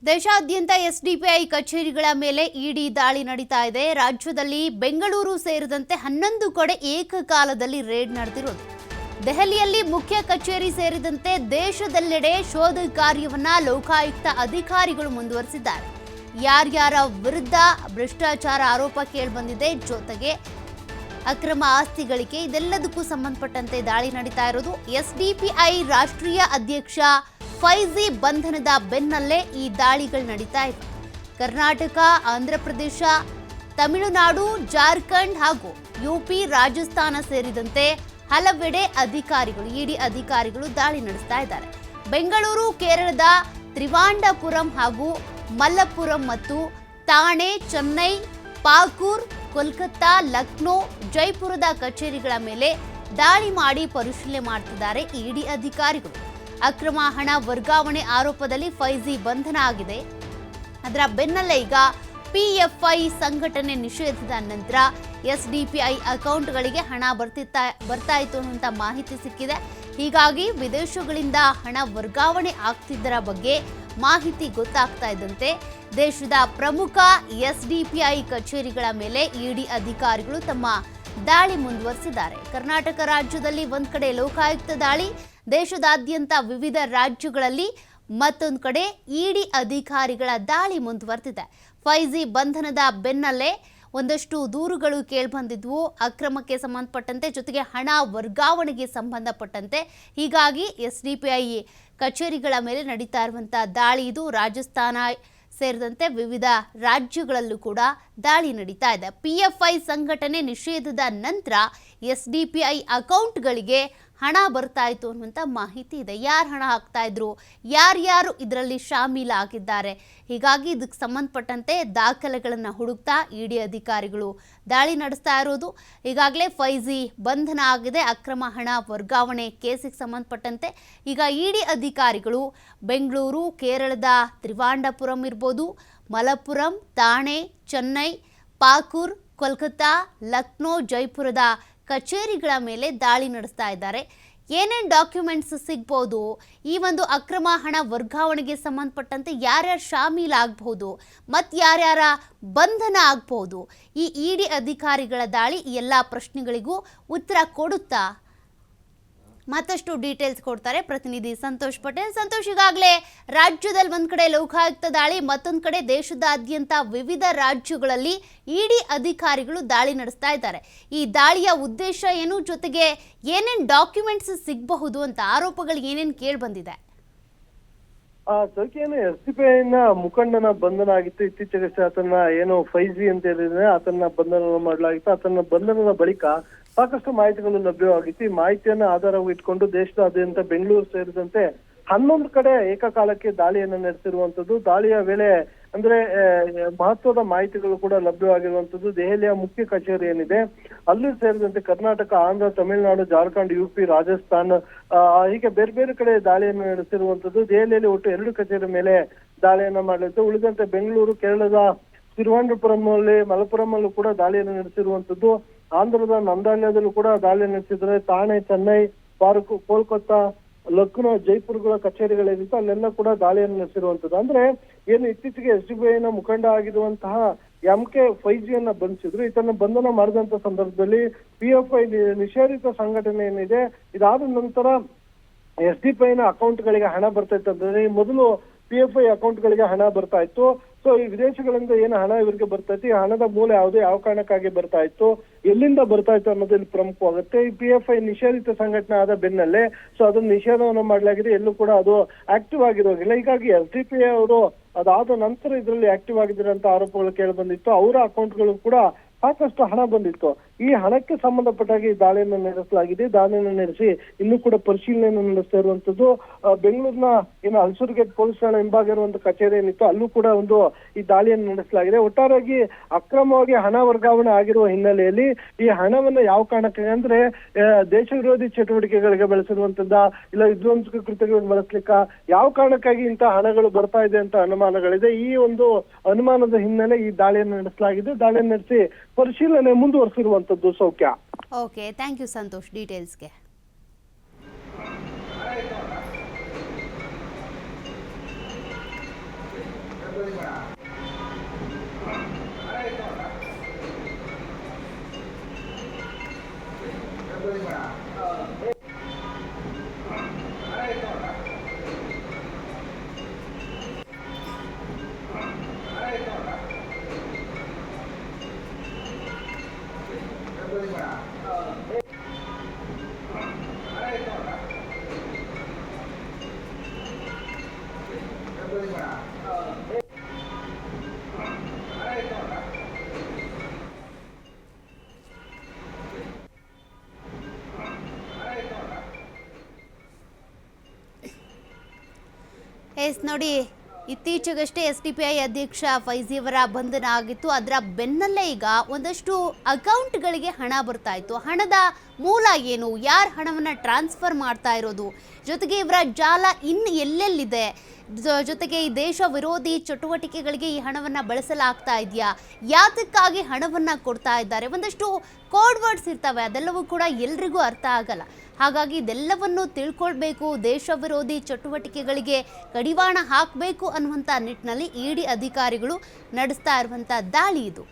ದೇಶಾದ್ಯಂತ ಎಸ್ಡಿಪಿಐ ಕಚೇರಿಗಳ ಮೇಲೆ ಇಡಿ ದಾಳಿ ನಡೀತಾ ಇದೆ. ರಾಜ್ಯದಲ್ಲಿ ಬೆಂಗಳೂರು ಸೇರಿದಂತೆ 11 ಕಡೆ ಏಕಕಾಲದಲ್ಲಿ ರೇಡ್ ನಡೆದಿರೋದು. ದೆಹಲಿಯಲ್ಲಿ ಮುಖ್ಯ ಕಚೇರಿ ಸೇರಿದಂತೆ ದೇಶದೆಲ್ಲೆಡೆ ಶೋಧ ಕಾರ್ಯವನ್ನ ಲೋಕಾಯುಕ್ತ ಅಧಿಕಾರಿಗಳು ಮುಂದುವರಿಸಿದ್ದಾರೆ. ಯಾರ್ಯಾರ ವಿರುದ್ಧ ಭ್ರಷ್ಟಾಚಾರ ಆರೋಪ ಕೇಳಿಬಂದಿದೆ, ಜೊತೆಗೆ ಅಕ್ರಮ ಆಸ್ತಿ ಗಳಿಕೆ, ಇದೆಲ್ಲದಕ್ಕೂ ಸಂಬಂಧಪಟ್ಟಂತೆ ದಾಳಿ ನಡೀತಾ ಇರೋದು. ಎಸ್ಡಿಪಿಐ ರಾಷ್ಟ್ರೀಯ ಅಧ್ಯಕ್ಷ ಫೈಜಿ ಬಂಧನದ ಬೆನ್ನಲ್ಲೇ ಈ ದಾಳಿಗಳು ನಡೀತಾ ಇವೆ. ಕರ್ನಾಟಕ, ಆಂಧ್ರಪ್ರದೇಶ, ತಮಿಳುನಾಡು, ಜಾರ್ಖಂಡ್ ಹಾಗೂ ಯುಪಿ, ರಾಜಸ್ಥಾನ ಸೇರಿದಂತೆ ಹಲವೆಡೆ ಇಡಿ ಅಧಿಕಾರಿಗಳು ದಾಳಿ ನಡೆಸ್ತಾ ಇದ್ದಾರೆ. ಬೆಂಗಳೂರು, ಕೇರಳದ ತ್ರಿವಾಂಡಪುರಂ ಹಾಗೂ ಮಲ್ಲಪುರಂ ಮತ್ತು ಥಾಣೆ, ಚೆನ್ನೈ, ಪಾಕೂರ್, ಕೋಲ್ಕತ್ತಾ, ಲಕ್ನೋ, ಜೈಪುರದ ಕಚೇರಿಗಳ ಮೇಲೆ ದಾಳಿ ಮಾಡಿ ಪರಿಶೀಲನೆ ಮಾಡ್ತಿದ್ದಾರೆ ಇಡಿ ಅಧಿಕಾರಿಗಳು. ಅಕ್ರಮ ಹಣ ವರ್ಗಾವಣೆ ಆರೋಪದಲ್ಲಿ ಫೈಜಿ ಬಂಧನ ಆಗಿದೆ. ಅದರ ಬೆನ್ನಲ್ಲೇ ಈಗ ಪಿಎಫ್ಐ ಸಂಘಟನೆ ನಿಷೇಧದ ನಂತರ ಎಸ್ಡಿಪಿಐ ಅಕೌಂಟ್ಗಳಿಗೆ ಹಣ ಬರ್ತಾ ಇತ್ತು ಅನ್ನುವಂಥ ಮಾಹಿತಿ ಸಿಕ್ಕಿದೆ. ಹೀಗಾಗಿ ವಿದೇಶಗಳಿಂದ ಹಣ ವರ್ಗಾವಣೆ ಆಗ್ತಿದ್ದರ ಬಗ್ಗೆ ಮಾಹಿತಿ ಗೊತ್ತಾಗ್ತಾ ಇದ್ದಂತೆ ದೇಶದ ಪ್ರಮುಖ ಎಸ್ಡಿಪಿಐ ಕಚೇರಿಗಳ ಮೇಲೆ ಇಡಿ ಅಧಿಕಾರಿಗಳು ತಮ್ಮ ದಾಳಿ ಮುಂದುವರಿಸಿದ್ದಾರೆ. ಕರ್ನಾಟಕ ರಾಜ್ಯದಲ್ಲಿ ಒಂದ್ ಕಡೆ ಲೋಕಾಯುಕ್ತ ದಾಳಿ, ದೇಶದಾದ್ಯಂತ ವಿವಿಧ ರಾಜ್ಯಗಳಲ್ಲಿ ಮತ್ತೊಂದು ಕಡೆ ಇಡಿ ಅಧಿಕಾರಿಗಳ ದಾಳಿ ಮುಂದುವರೆದಿದೆ. ಫೈಜಿ ಬಂಧನದ ಬೆನ್ನಲ್ಲೇ ಒಂದಷ್ಟು ದೂರುಗಳು ಕೇಳಿಬಂದಿದ್ವು ಅಕ್ರಮಕ್ಕೆ ಸಂಬಂಧಪಟ್ಟಂತೆ, ಜೊತೆಗೆ ಹಣ ವರ್ಗಾವಣೆಗೆ ಸಂಬಂಧಪಟ್ಟಂತೆ. ಹೀಗಾಗಿ ಎಸ್ಡಿಪಿಐ ಕಚೇರಿಗಳ ಮೇಲೆ ನಡೀತಾ ಇರುವಂಥ ದಾಳಿ ಇದು. ರಾಜಸ್ಥಾನ ಸೇರಿದಂತೆ ವಿವಿಧ ರಾಜ್ಯಗಳಲ್ಲೂ ಕೂಡ ದಾಳಿ ನಡೀತಾ ಇದೆ. ಪಿಎಫ್ಐ ಸಂಘಟನೆ ನಿಷೇಧದ ನಂತರ ಎಸ್ಡಿಪಿಐ ಅಕೌಂಟ್ಗಳಿಗೆ ಹಣ ಬರ್ತಾ ಇತ್ತು ಅನ್ನುವಂಥ ಮಾಹಿತಿ ಇದೆ. ಯಾರು ಹಣ ಹಾಕ್ತಾ ಇದ್ರು, ಯಾರ್ಯಾರು ಇದರಲ್ಲಿ ಶಾಮೀಲಾಗಿದ್ದಾರೆ, ಹೀಗಾಗಿ ಇದಕ್ಕೆ ಸಂಬಂಧಪಟ್ಟಂತೆ ದಾಖಲೆಗಳನ್ನು ಹುಡುಕ್ತಾ ಇಡಿ ಅಧಿಕಾರಿಗಳು ದಾಳಿ ನಡೆಸ್ತಾ ಇರೋದು. ಈಗಾಗಲೇ ಫೈಜಿ ಬಂಧನ ಆಗಿದೆ ಅಕ್ರಮ ಹಣ ವರ್ಗಾವಣೆ ಕೇಸಿಗೆ ಸಂಬಂಧಪಟ್ಟಂತೆ. ಈಗ ಇಡಿ ಅಧಿಕಾರಿಗಳು ಬೆಂಗಳೂರು, ಕೇರಳದ ತ್ರಿವಾಂಡಪುರಂ ಇರ್ಬೋದು, ಮಲಪ್ಪುರಂ, ಥಾಣೆ, ಚೆನ್ನೈ, ಪಾಕೂರ್, ಕೋಲ್ಕತ್ತಾ, ಲಕ್ನೋ, ಜೈಪುರದ ಕಚೇರಿಗಳ ಮೇಲೆ ದಾಳಿ ನಡೆಸ್ತಾ ಇದ್ದಾರೆ. ಏನೇನು ಡಾಕ್ಯುಮೆಂಟ್ಸ್ ಸಿಗ್ಬೋದು, ಈ ಒಂದು ಅಕ್ರಮ ಹಣ ವರ್ಗಾವಣೆಗೆ ಸಂಬಂಧಪಟ್ಟಂತೆ ಯಾರ್ಯಾರು ಶಾಮೀಲಾಗಬಹುದು ಮತ್ತು ಯಾರ್ಯಾರ ಬಂಧನ ಆಗಬಹುದು, ಈ ಇಡಿ ಅಧಿಕಾರಿಗಳ ದಾಳಿ ಈ ಎಲ್ಲ ಪ್ರಶ್ನೆಗಳಿಗೂ ಉತ್ತರ ಕೊಡುತ್ತಾ ಮತ್ತಷ್ಟು ಡೀಟೇಲ್ಸ್ ಕೊಡ್ತಾರೆ ಪ್ರತಿನಿಧಿ ಸಂತೋಷ್ ಪಟೇಲ್. ಸಂತೋಷ್, ಈಗಾಗಲೇ ರಾಜ್ಯದಲ್ಲಿ ಒಂದ್ ಕಡೆ ಲೋಕಾಯುಕ್ತ ದಾಳಿ, ಮತ್ತೊಂದು ಕಡೆ ದೇಶದಾದ್ಯಂತ ವಿವಿಧ ರಾಜ್ಯಗಳಲ್ಲಿ ಇಡಿ ಅಧಿಕಾರಿಗಳು ದಾಳಿ ನಡೆಸ್ತಾ ಇದ್ದಾರೆ. ಈ ದಾಳಿಯ ಉದ್ದೇಶ ಏನು, ಜೊತೆಗೆ ಏನೇನು ಡಾಕ್ಯುಮೆಂಟ್ಸ್ ಸಿಗಬಹುದು ಅಂತ ಆರೋಪಗಳು ಏನೇನು ಕೇಳಿ ಬಂದಿದೆ? ಎಸ್ಡಿಪಿಐನ ಮುಖಂಡನ ಬಂಧನ ಆಗಿತ್ತು. ಇತ್ತೀಚೆಗೆ ಆತನ ಏನು ಫೈಜಿ ಅಂತ ಹೇಳಿದ್ರೆ ಆತನ ಬಂಧನ ಮಾಡಲಾಗಿತ್ತು. ಆತನ ಬಂಧನದ ಬಳಿಕ ಸಾಕಷ್ಟು ಮಾಹಿತಿಗಳು ಲಭ್ಯವಾಗಿತ್ತು. ಈ ಮಾಹಿತಿಯನ್ನ ಆಧಾರವಿಟ್ಕೊಂಡು ದೇಶದಾದ್ಯಂತ ಬೆಂಗಳೂರು ಸೇರಿದಂತೆ 11 ಕಡೆ ಏಕಕಾಲಕ್ಕೆ ದಾಳಿಯನ್ನು ನಡೆಸಿರುವಂತದ್ದು. ದಾಳಿಯ ವೇಳೆ ಅಂದ್ರೆ ಮಹತ್ವದ ಮಾಹಿತಿಗಳು ಕೂಡ ಲಭ್ಯವಾಗಿರುವಂತದ್ದು. ದೆಹಲಿಯ ಮುಖ್ಯ ಕಚೇರಿ ಏನಿದೆ ಅಲ್ಲಿ ಸೇರಿದಂತೆ ಕರ್ನಾಟಕ, ಆಂಧ್ರ, ತಮಿಳುನಾಡು, ಜಾರ್ಖಂಡ್, ಯುಪಿ, ರಾಜಸ್ಥಾನ್ ಹೀಗೆ ಬೇರೆ ಬೇರೆ ಕಡೆ ದಾಳಿಯನ್ನು ನಡೆಸಿರುವಂತದ್ದು. ದೆಹಲಿಯಲ್ಲಿ ಒಟ್ಟು 2 ಕಚೇರಿ ಮೇಲೆ ದಾಳಿಯನ್ನ ಮಾಡಲಿತ್ತು. ಉಳಿದಂತೆ ಬೆಂಗಳೂರು, ಕೇರಳದ ತಿರುವನಂತಪುರಂ, ಮಲಪ್ಪುರಂ ಕೂಡ ದಾಳಿಯನ್ನು ನಡೆಸಿರುವಂತದ್ದು. ಆಂಧ್ರದ ನಂದಾಲ್ಯದಲ್ಲೂ ಕೂಡ ದಾಳಿ ನಡೆಸಿದ್ರೆ. ಥಾಣೆ, ಚೆನ್ನೈ, ಪಾರ್ಕ್, ಕೋಲ್ಕತ್ತಾ, ಲಕ್ನೋ, ಜೈಪುರ್ಗಳ ಕಚೇರಿಗಳೇನಿತ್ತು ಅಲ್ಲೆಲ್ಲ ಕೂಡ ದಾಳಿಯನ್ನು ನಡೆಸಿರುವಂತದ್ದು. ಅಂದ್ರೆ ಏನು ಇತ್ತೀಚೆಗೆ ಎಸ್ಡಿಪಿಐನ ಮುಖಂಡ ಆಗಿರುವಂತಹ ಎಂಕೆ ಫೈಜಿಯನ್ನ ಬಂಧಿಸಿದ್ರು. ಇದನ್ನ ಬಂಧನ ಮಾಡಿದಂತ ಸಂದರ್ಭದಲ್ಲಿ ಪಿಎಫ್ಐ ನಿಷೇಧಿತ ಸಂಘಟನೆ ಏನಿದೆ, ಇದಾದ ನಂತರ ಎಸ್ಡಿಪಿಐನ ಅಕೌಂಟ್ಗಳಿಗೆ ಹಣ ಬರ್ತಾ ಇತ್ತು. ಅಂದ್ರೆ ಮೊದಲು ಪಿಎಫ್ಐ ಅಕೌಂಟ್ಗಳಿಗೆ ಹಣ ಬರ್ತಾ ಇತ್ತು. ಸೊ ಈ ವಿದೇಶಗಳಿಂದ ಏನು ಹಣ ಇವರಿಗೆ ಬರ್ತಾ ಇತ್ತು, ಈ ಹಣದ ಮೂಲ ಯಾವುದು, ಯಾವ ಕಾರಣಕ್ಕಾಗಿ ಬರ್ತಾ ಇತ್ತು, ಎಲ್ಲಿಂದ ಬರ್ತಾ ಇತ್ತು ಅನ್ನೋದು ಇಲ್ಲಿ ಪ್ರಮುಖವಾಗುತ್ತೆ. ಈ ಪಿಎಫ್ಐ ನಿಷೇಧಿತ ಸಂಘಟನೆ ಆದ ಬೆನ್ನಲ್ಲೇ ಸೊ ಅದನ್ನ ನಿಷೇಧವನ್ನು ಮಾಡಲಾಗಿದೆ. ಎಲ್ಲೂ ಕೂಡ ಅದು ಆಕ್ಟಿವ್ ಆಗಿರೋದಿಲ್ಲ. ಹೀಗಾಗಿ ಎಸ್ಡಿಪಿಐ ಅವರು ಅದಾದ ನಂತರ ಇದರಲ್ಲಿ ಆಕ್ಟಿವ್ ಆಗಿದ್ದಾರೆ ಅಂತ ಆರೋಪಗಳು ಕೇಳಿ ಬಂದಿತ್ತು. ಅವರ ಅಕೌಂಟ್ಗಳು ಕೂಡ ಸಾಕಷ್ಟು ಹಣ ಬಂದಿತ್ತು. ಈ ಹಣಕ್ಕೆ ಸಂಬಂಧಪಟ್ಟಾಗಿ ದಾಳಿಯನ್ನು ನಡೆಸಲಾಗಿದೆ. ದಾಳಿಯನ್ನು ನಡೆಸಿ ಇನ್ನೂ ಕೂಡ ಪರಿಶೀಲನೆಯನ್ನು ನಡೆಸ್ತಾ ಇರುವಂತದ್ದು. ಬೆಂಗಳೂರಿನ ಏನು ಹಲಸೂರುಗೇಟ್ ಪೊಲೀಸ್ ಠಾಣೆ ಹಿಂಭಾಗ ಇರುವಂತ ಕಚೇರಿ ಏನಿತ್ತು ಅಲ್ಲೂ ಕೂಡ ಈ ದಾಳಿಯನ್ನು ನಡೆಸಲಾಗಿದೆ. ಒಟ್ಟಾರೆಯಾಗಿ ಅಕ್ರಮವಾಗಿ ಹಣ ವರ್ಗಾವಣೆ ಆಗಿರುವ ಹಿನ್ನೆಲೆಯಲ್ಲಿ ಈ ಹಣವನ್ನ ಯಾವ ಕಾರಣಕ್ಕೆ ಅಂದ್ರೆ ದೇಶ ವಿರೋಧಿ ಚಟುವಟಿಕೆಗಳಿಗೆ ಬಳಸಿರುವಂತದ್ದ, ಇಲ್ಲ ವಿಧ್ವಂಸಕ ಕೃತ್ಯಗಳನ್ನು ಬಳಸ್ಲಿಕ್ಕ, ಯಾವ ಕಾರಣಕ್ಕಾಗಿ ಇಂತಹ ಹಣಗಳು ಬರ್ತಾ ಇದೆ ಅಂತ ಅನುಮಾನಗಳಿದೆ. ಈ ಒಂದು ಅನುಮಾನದ ಹಿನ್ನೆಲೆ ಈ ದಾಳಿಯನ್ನು ನಡೆಸಲಾಗಿದೆ. ದಾಳಿಯನ್ನು ನಡೆಸಿ ಪರಿಶೀಲನೆ ಮುಂದುವರಿಸಿರುವಂತದ್ದು. ಸೌಖ್ಯ. ಓಕೆ, ಥ್ಯಾಂಕ್ ಯು ಸಂತೋಷ್ ಡೀಟೇಲ್ಸ್ಗೆ. ಎಸ್ ನೋಡಿ, ಇತ್ತೀಚೆಗಷ್ಟೇ SDPI ಅಧ್ಯಕ್ಷ ಫೈಜಿಯವರ ಬಂಧನ ಆಗಿತ್ತು. ಅದರ ಬೆನ್ನಲ್ಲೇ ಈಗ ಒಂದಷ್ಟು ಅಕೌಂಟ್ಗಳಿಗೆ ಹಣ ಬರ್ತಾ ಇತ್ತು. ಹಣದ ಮೂಲ ಏನು, ಯಾರು ಹಣವನ್ನು ಟ್ರಾನ್ಸ್ಫರ್ ಮಾಡ್ತಾ ಇರೋದು, ಜೊತೆಗೆ ಇವರ ಜಾಲ ಇನ್ನು ಎಲ್ಲೆಲ್ಲಿದೆ, ಜೊತೆಗೆ ಈ ದೇಶ ವಿರೋಧಿ ಚಟುವಟಿಕೆಗಳಿಗೆ ಈ ಹಣವನ್ನು ಬಳಸಲಾಗ್ತಾ ಇದೆಯಾ, ಯಾತಕ್ಕಾಗಿ ಹಣವನ್ನು ಕೊಡ್ತಾ ಇದ್ದಾರೆ, ಒಂದಷ್ಟು ಕೋಡ್ ವರ್ಡ್ಸ್ ಇರ್ತವೆ. ಅದೆಲ್ಲವೂ ಕೂಡ ಎಲ್ರಿಗೂ ಅರ್ಥ ಆಗಲ್ಲ. ಹಾಗಾಗಿ ಇದೆಲ್ಲವನ್ನು ತಿಳ್ಕೊಳ್ಬೇಕು, ದೇಶ ವಿರೋಧಿ ಚಟುವಟಿಕೆಗಳಿಗೆ ಕಡಿವಾಣ ಹಾಕಬೇಕು ಅನ್ನುವಂಥ ನಿಟ್ಟಿನಲ್ಲಿ ಇಡಿ ಅಧಿಕಾರಿಗಳು ನಡೆಸ್ತಾ ಇರುವಂಥ ದಾಳಿ ಇದು.